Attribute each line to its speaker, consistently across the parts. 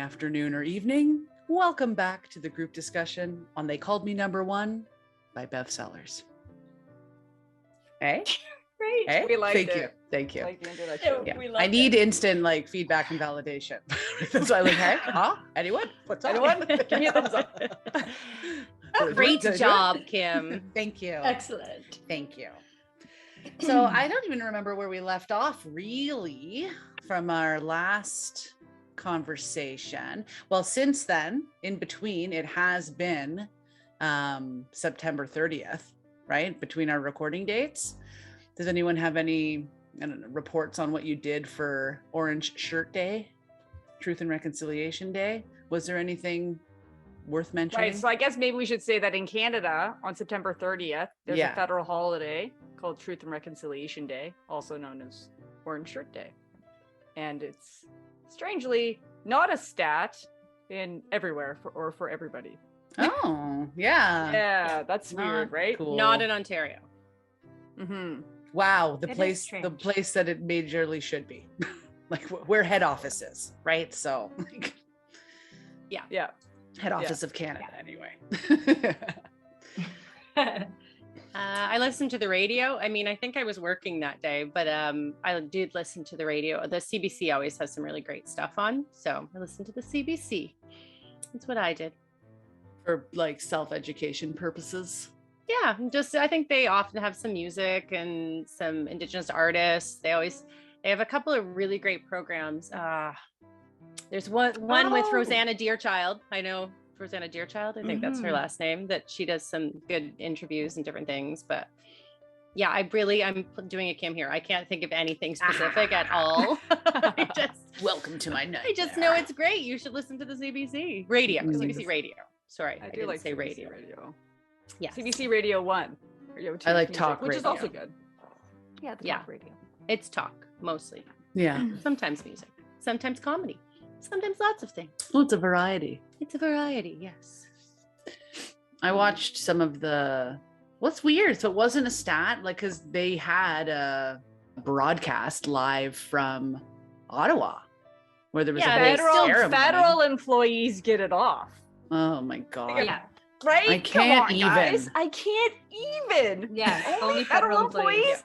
Speaker 1: afternoon, or evening. Welcome back to the group discussion on They Called Me Number One by Bev Sellars. Hey?
Speaker 2: Great.
Speaker 1: Hey?
Speaker 2: We liked it.
Speaker 1: Thank you.
Speaker 2: Like the introduction.
Speaker 1: Yeah.
Speaker 2: We
Speaker 1: I need instant feedback and validation. That's why I'm like, hey, huh? Anyone? What's up?
Speaker 2: Anyone? Give me a thumbs up.
Speaker 3: Great job, Kim.
Speaker 1: Thank you.
Speaker 3: Excellent.
Speaker 1: Thank you. So I don't even remember where we left off really from our last conversation. Well, since then, in between, it has been September 30th, right? Between our recording dates. Does anyone have any reports on what you did for Orange Shirt Day, Truth and Reconciliation Day? Was there anything worth mentioning?
Speaker 2: Right. So I guess maybe we should say that in Canada on September 30th, there's a federal holiday called Truth and Reconciliation Day, also known as Orange Shirt Day. And it's strangely not a stat in everywhere for everybody.
Speaker 1: Oh, yeah.
Speaker 2: Yeah, that's weird, right?
Speaker 1: Cool.
Speaker 3: Not in Ontario.
Speaker 2: Mm-hmm.
Speaker 1: Wow, the
Speaker 3: It is
Speaker 1: place
Speaker 3: strange.
Speaker 1: that it majorly should be. Like where head office is, right? So
Speaker 2: Yeah.
Speaker 1: head office of Canada anyway.
Speaker 3: I listened to the radio. I mean, I think I was working that day, but I did listen to the radio. The CBC always has some really great stuff on. So I listened to the CBC. That's what I did.
Speaker 1: For like self-education purposes.
Speaker 3: Yeah, I think they often have some music and some Indigenous artists. They have a couple of really great programs. There's one with Rosanna Deerchild. I know Rosanna Deerchild. I think that's her last name, that she does some good interviews and different things. But yeah, I'm doing a Kim here. I can't think of anything specific at all.
Speaker 1: Welcome to my night.
Speaker 3: I just know it's great. You should listen to the CBC radio. CBC radio. Sorry,
Speaker 2: I do
Speaker 3: didn't
Speaker 2: like
Speaker 3: say
Speaker 2: CBC
Speaker 3: radio.
Speaker 2: Yeah. CBC Radio 1.
Speaker 1: I like talk
Speaker 2: which
Speaker 1: radio.
Speaker 2: is also good. Yeah, talk radio.
Speaker 3: It's talk mostly.
Speaker 1: Yeah.
Speaker 3: Sometimes music, sometimes comedy, sometimes lots of things.
Speaker 1: Well, it's a variety.
Speaker 3: It's a variety, yes.
Speaker 1: I watched some of what's weird. So it wasn't a stat, like, because they had a broadcast live from Ottawa where there was a
Speaker 2: federal employees get it off.
Speaker 1: Oh my God.
Speaker 3: Yeah.
Speaker 2: Right?
Speaker 1: I can't even.
Speaker 2: Guys. I can't even.
Speaker 3: Yeah.
Speaker 2: Only federal employees.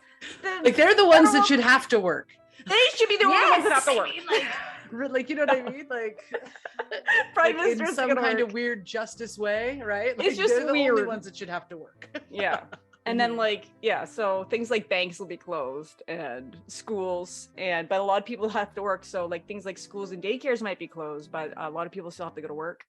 Speaker 1: Like they're the ones that should have to work.
Speaker 2: They should be the only ones that have to work.
Speaker 1: Like, you know what I mean? Like,
Speaker 2: Prime
Speaker 1: like
Speaker 2: Minister's
Speaker 1: in some kind of weird justice way, right? Like,
Speaker 2: It's just
Speaker 1: they're the
Speaker 2: weird.
Speaker 1: only ones that should have to work.
Speaker 2: Yeah. And then so things like banks will be closed and schools, but a lot of people have to work. So like things like schools and daycares might be closed, but a lot of people still have to go to work.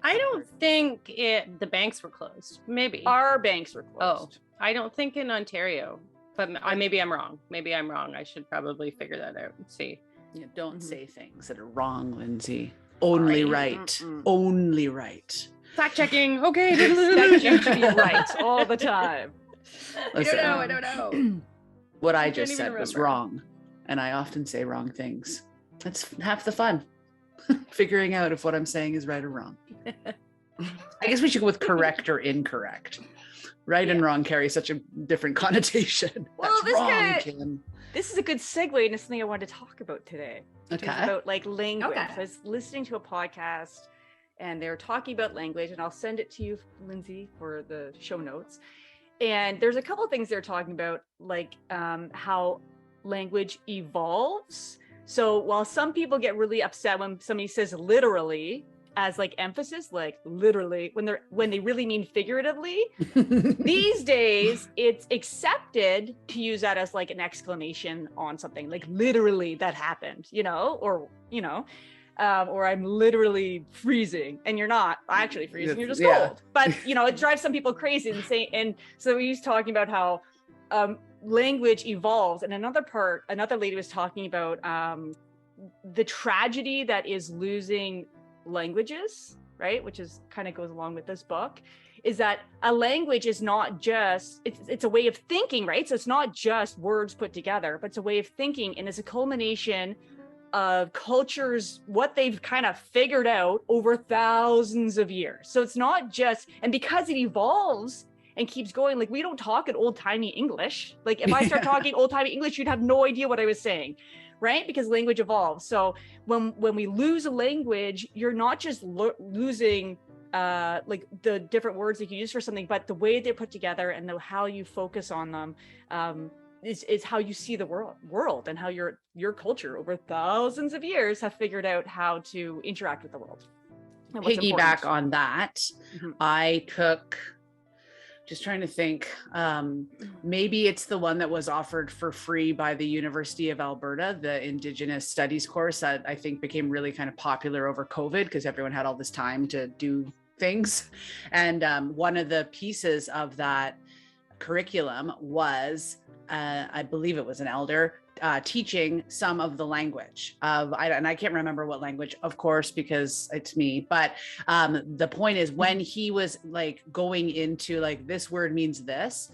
Speaker 3: I don't think the banks were closed. Maybe
Speaker 2: Our banks were closed.
Speaker 3: Oh, I don't think in Ontario, but maybe I'm wrong. I should probably figure that out and see.
Speaker 1: Yeah, don't say things that are wrong, Lindsay. Only right. Only right.
Speaker 3: Fact checking. Okay.
Speaker 2: That you should be right all the time.
Speaker 1: Listen,
Speaker 3: I don't know.
Speaker 1: what I
Speaker 3: can't
Speaker 1: just
Speaker 3: even
Speaker 1: said was
Speaker 3: remember.
Speaker 1: wrong. And I often say wrong things. That's half the fun. Figuring out if what I'm saying is right or wrong. I guess we should go with correct or incorrect. Right and wrong carry such a different connotation.
Speaker 2: Well,
Speaker 1: That's wrong, Kim.
Speaker 2: This is a good segue into something I wanted to talk about today.
Speaker 1: Okay.
Speaker 2: It's about like language.
Speaker 3: Okay.
Speaker 2: I was listening to a podcast and they were talking about language, and I'll send it to you, Lindsay, for the show notes. And there's a couple of things they're talking about, like how language evolves. So while some people get really upset when somebody says literally as like emphasis, like literally, when they really mean figuratively, these days it's accepted to use that as like an exclamation on something, like literally that happened, or I'm literally freezing, and you're not actually freezing, you're just cold. But it drives some people crazy and so he's talking about how language evolves. And another lady was talking about the tragedy that is losing languages, right? Which is kind of goes along with this book, is that a language is not just, it's a way of thinking, right? So it's not just words put together, but it's a way of thinking, and it's a culmination of cultures, what they've kind of figured out over thousands of years. So it's not just, and because it evolves and keeps going, like we don't talk in old-timey English. Like if I start talking old-timey English, you'd have no idea what I was saying. right? Because language evolves. So when we lose a language, you're not just losing like the different words that you use for something, but the way they're put together and how you focus on them is how you see the world and how your culture over thousands of years have figured out how to interact with the world.
Speaker 1: Piggyback on that, I took, just trying to think, maybe it's the one that was offered for free by the University of Alberta, the Indigenous Studies course that I think became really kind of popular over COVID because everyone had all this time to do things. And one of the pieces of that curriculum was, I believe it was an elder, teaching some of the language of, and I can't remember what language, of course, because it's me, but the point is when he was like going into like, this word means this,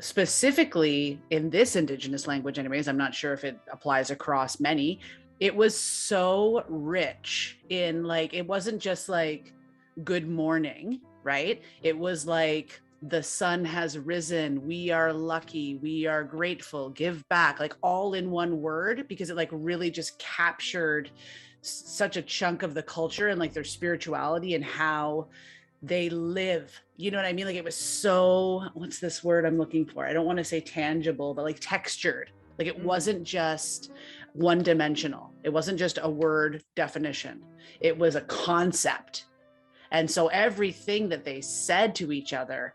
Speaker 1: specifically in this Indigenous language anyways, I'm not sure if it applies across many, it was so rich in like, it wasn't just like good morning, right? It was like, the sun has risen, we are lucky, we are grateful, give back, like all in one word, because it like really just captured such a chunk of the culture and like their spirituality and how they live. You know what I mean? Like it was so, what's this word I'm looking for? I don't want to say tangible, but like textured. Like it wasn't just one dimensional. It wasn't just a word definition. It was a concept. And so everything that they said to each other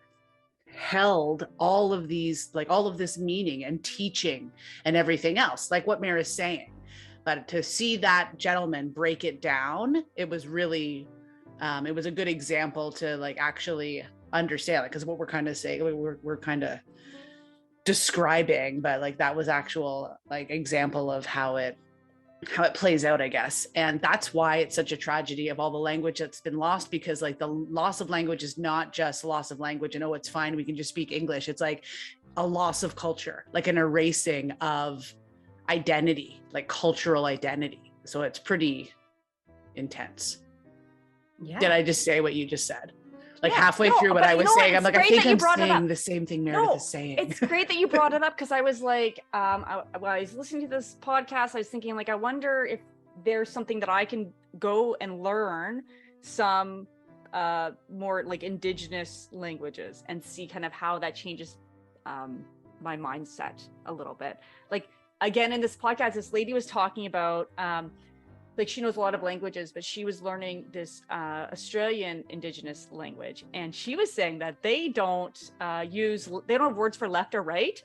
Speaker 1: held all of these, like all of this meaning and teaching and everything else, like what Mare is saying. But to see that gentleman break it down, it was really, it was a good example to like actually understand it, because what we're kind of saying, we're kind of describing, but like that was actual like example of how it plays out, I guess. And that's why it's such a tragedy of all the language that's been lost, because like the loss of language is not just loss of language and, oh, it's fine, we can just speak English. It's like a loss of culture, like an erasing of identity, like cultural identity. So it's pretty intense. Yeah. Did I just say what you just said? Like halfway through what I was saying, I'm like, I think I'm saying the same thing Meredith is saying.
Speaker 2: It's great that you brought it up, because I was like, while I was listening to this podcast, I was thinking like, I wonder if there's something that I can go and learn some more like Indigenous languages and see kind of how that changes my mindset a little bit. Like, again, in this podcast, this lady was talking about like she knows a lot of languages, but she was learning this Australian Indigenous language. And she was saying that they don't have words for left or right.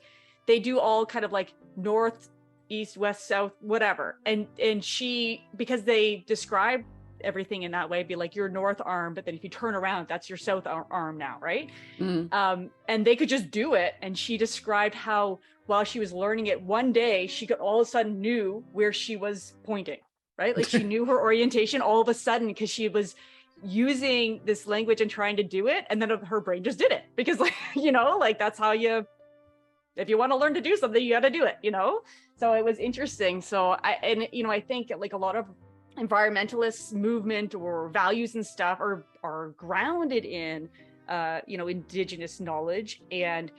Speaker 2: They do all kind of like north, east, west, south, whatever. And she, because they describe everything in that way, be like your north arm, but then if you turn around, that's your south arm now, right? And they could just do it. And she described how while she was learning it, one day she could all of a sudden knew where she was pointing. Right? Like she knew her orientation all of a sudden because she was using this language and trying to do it. And then her brain just did it because like, you know, like that's how if you want to learn to do something, you got to do it, you know? So it was interesting. So I think like a lot of environmentalist movement or values and stuff are grounded in, Indigenous knowledge. And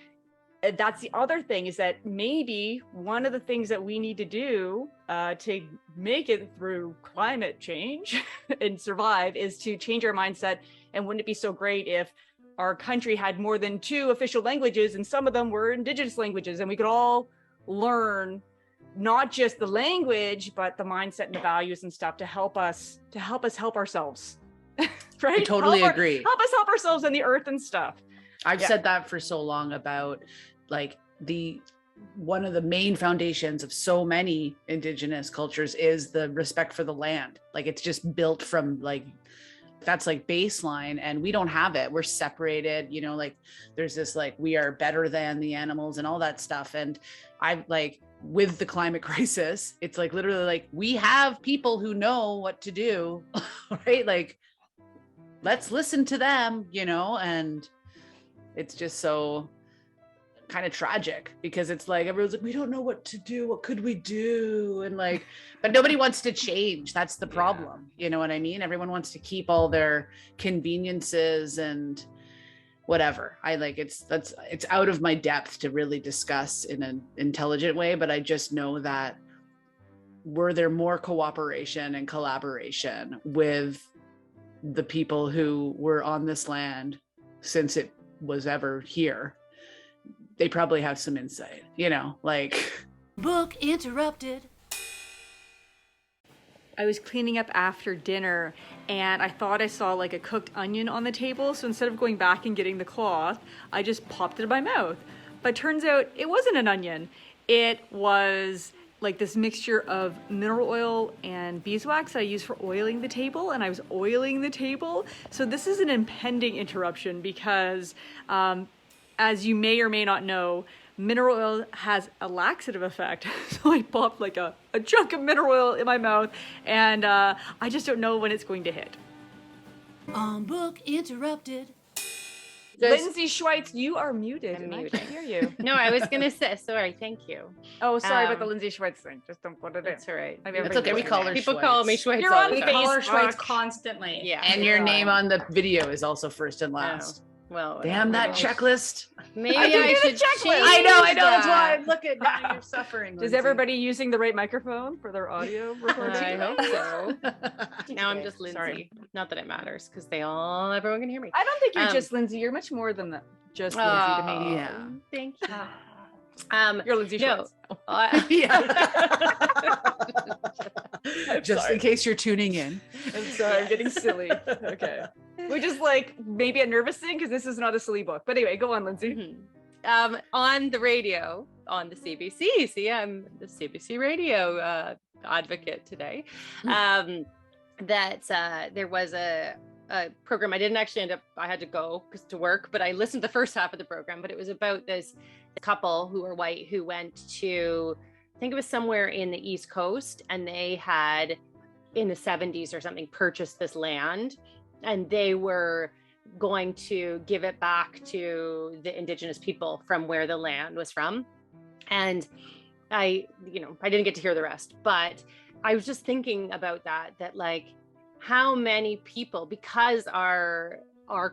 Speaker 2: that's the other thing, is that maybe one of the things that we need to do to make it through climate change and survive is to change our mindset. And wouldn't it be so great if our country had more than 2 official languages and some of them were Indigenous languages, and we could all learn not just the language, but the mindset and the values and stuff to help us help ourselves. Right?
Speaker 1: I totally agree.
Speaker 2: Help us help ourselves and the earth and stuff.
Speaker 1: I've said that for so long about like one of the main foundations of so many Indigenous cultures is the respect for the land. Like it's just built from like, that's like baseline, and we don't have it. We're separated, like there's this, like, we are better than the animals and all that stuff. And I like with the climate crisis, it's like literally like we have people who know what to do, right? Like, let's listen to them, and it's just so kind of tragic because it's like everyone's like, we don't know what to do, what could we do, and like, but nobody wants to change. That's the problem. You know what I mean? Everyone wants to keep all their conveniences and whatever. It's out of my depth to really discuss in an intelligent way, but I just know that were there more cooperation and collaboration with the people who were on this land since it was ever here? They probably have some insight, you know, like.
Speaker 4: Book interrupted.
Speaker 2: I was cleaning up after dinner and I thought I saw like a cooked onion on the table. So instead of going back and getting the cloth, I just popped it in my mouth. But turns out it wasn't an onion. It was like this mixture of mineral oil and beeswax that I use for oiling the table, and I was oiling the table. So this is an impending interruption because as you may or may not know, mineral oil has a laxative effect. So I popped like a chunk of mineral oil in my mouth, and I just don't know when it's going to hit.
Speaker 4: Book interrupted.
Speaker 2: Lindsay Schweitz, you are muted.
Speaker 3: I'm
Speaker 2: I
Speaker 3: muted.
Speaker 2: can't hear you.
Speaker 3: No, I was gonna say, sorry, thank you.
Speaker 2: Oh, sorry about the Lindsay Schweitz thing. Just don't put it in.
Speaker 3: That's all right.
Speaker 1: It's okay, we call her
Speaker 3: People
Speaker 1: Schweitz.
Speaker 3: call me Schweitz.
Speaker 2: You're
Speaker 3: all
Speaker 2: on
Speaker 3: the
Speaker 5: We
Speaker 3: time.
Speaker 5: call her Schweitz
Speaker 2: Facebook.
Speaker 5: constantly.
Speaker 3: Yeah.
Speaker 1: And your name on the video is also first and last.
Speaker 3: Well,
Speaker 1: Damn that checklist.
Speaker 3: Maybe
Speaker 2: I
Speaker 3: I,
Speaker 2: did a
Speaker 3: should
Speaker 2: checklist.
Speaker 3: change
Speaker 1: I know.
Speaker 3: that.
Speaker 1: That's why. Look at now you're suffering.
Speaker 2: Is
Speaker 1: Lindsay.
Speaker 2: everybody using the right microphone for their audio recording?
Speaker 3: I hope so. Now I'm just Lindsay.
Speaker 2: Sorry.
Speaker 3: Not that it matters, because everyone can hear me.
Speaker 2: I don't think you're
Speaker 3: Um,
Speaker 2: just Lindsay. You're much more than that. Just Lindsay to me.
Speaker 1: Yeah.
Speaker 3: Thank you.
Speaker 2: You're Lindsay
Speaker 3: No.
Speaker 2: Schweitz.
Speaker 1: Just in case you're tuning in.
Speaker 2: I'm sorry, I'm getting silly. Okay. Which is like maybe a nervous thing because this is not a silly book. But anyway, go on, Lindsay.
Speaker 3: On the radio, on the CBC. See, I'm the CBC radio advocate today. That there was a program. I didn't actually end up, I had to go to work, but I listened to the first half of the program. But it was about this couple who were white who went to, I think it was somewhere in the East Coast, and they had in the 70s or something purchased this land, and they were going to give it back to the indigenous people from where the land was from. And I didn't get to hear the rest, but I was just thinking about that like how many people, because our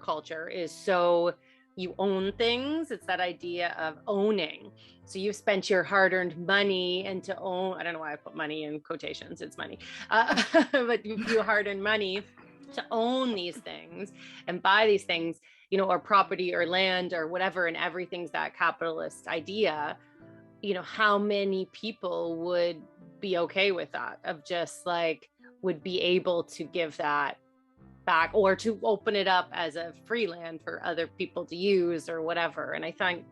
Speaker 3: culture is so, you own things, it's that idea of owning. So you've spent your hard-earned money and to own, I don't know why I put money in quotations, it's money, but you hard-earned money to own these things and buy these things, or property or land or whatever, and everything's that capitalist idea. How many people would be okay with that, of just like, would be able to give that back or to open it up as a free land for other people to use or whatever. And I think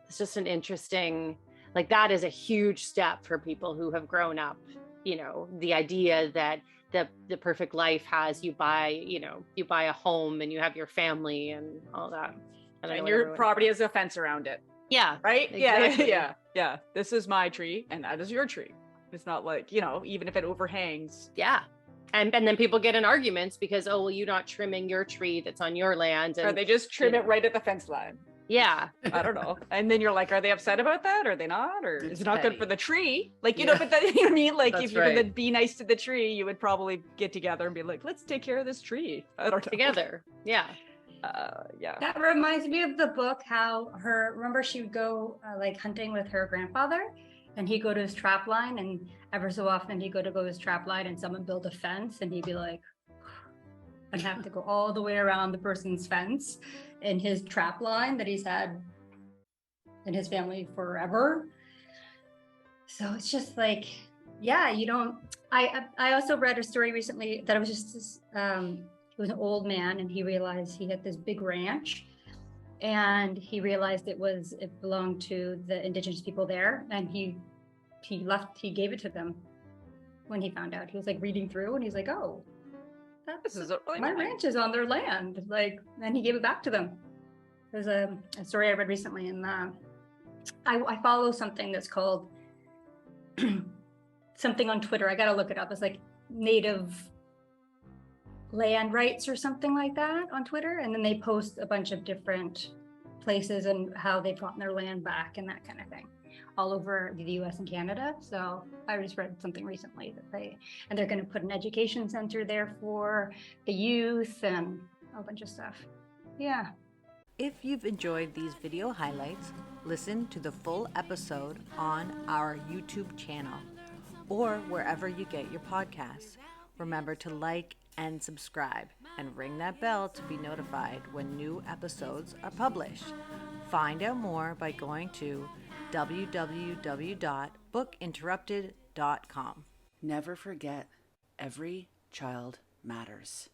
Speaker 3: it's just an interesting, like, that is a huge step for people who have grown up, the idea that the perfect life has, you buy a home and you have your family and all that.
Speaker 2: And your property has a fence around it.
Speaker 3: Yeah.
Speaker 2: Right?
Speaker 3: Exactly.
Speaker 2: Yeah. This is my tree and that is your tree. It's not like, even if it overhangs.
Speaker 3: Yeah. And then people get in arguments because, oh, well, you're not trimming your tree that's on your land. And
Speaker 2: Or they just trim it right at the fence line.
Speaker 3: yeah.
Speaker 2: I don't know. And then you're like, are they upset about that? Or are they not? Or is it not good
Speaker 1: petty.
Speaker 2: for the tree? Like,
Speaker 1: Yeah.
Speaker 2: but that, you know what I mean? Like,
Speaker 1: That's
Speaker 2: if you're going
Speaker 1: right.
Speaker 2: to be nice to the tree, you would probably get together and be like, let's take care of this tree. I don't know.
Speaker 3: Together. Yeah.
Speaker 2: Yeah.
Speaker 5: That reminds me of the book, remember she would go like hunting with her grandfather, and he'd go to his trap line, and ever so often he'd go to his trap line and someone build a fence, and he'd be like, and have to go all the way around the person's fence in his trap line that he's had in his family forever. So it's just like, yeah, I also read a story recently that it was just this, it was an old man, and he realized he had this big ranch, and he realized it belonged to the indigenous people there, and he gave it to them when he found out. He was like reading through, and he's like, oh,
Speaker 2: This is really
Speaker 5: my
Speaker 2: nice.
Speaker 5: ranch is on their land. Like, and he gave it back to them. There's a story I read recently, and I follow something that's called something on Twitter. I gotta look it up. It's like Native Land Rights or something like that on Twitter, and then they post a bunch of different places and how they've gotten their land back and that kind of thing, all over the US and Canada. So I just read something recently that they're going to put an education center there for the youth and a bunch of stuff. Yeah.
Speaker 4: If you've enjoyed these video highlights, listen to the full episode on our YouTube channel
Speaker 6: or wherever you get your podcasts. Remember to like and subscribe and ring that bell to be notified when new episodes are published. Find out more by going to www.bookinterrupted.com.
Speaker 1: Never forget, every child matters.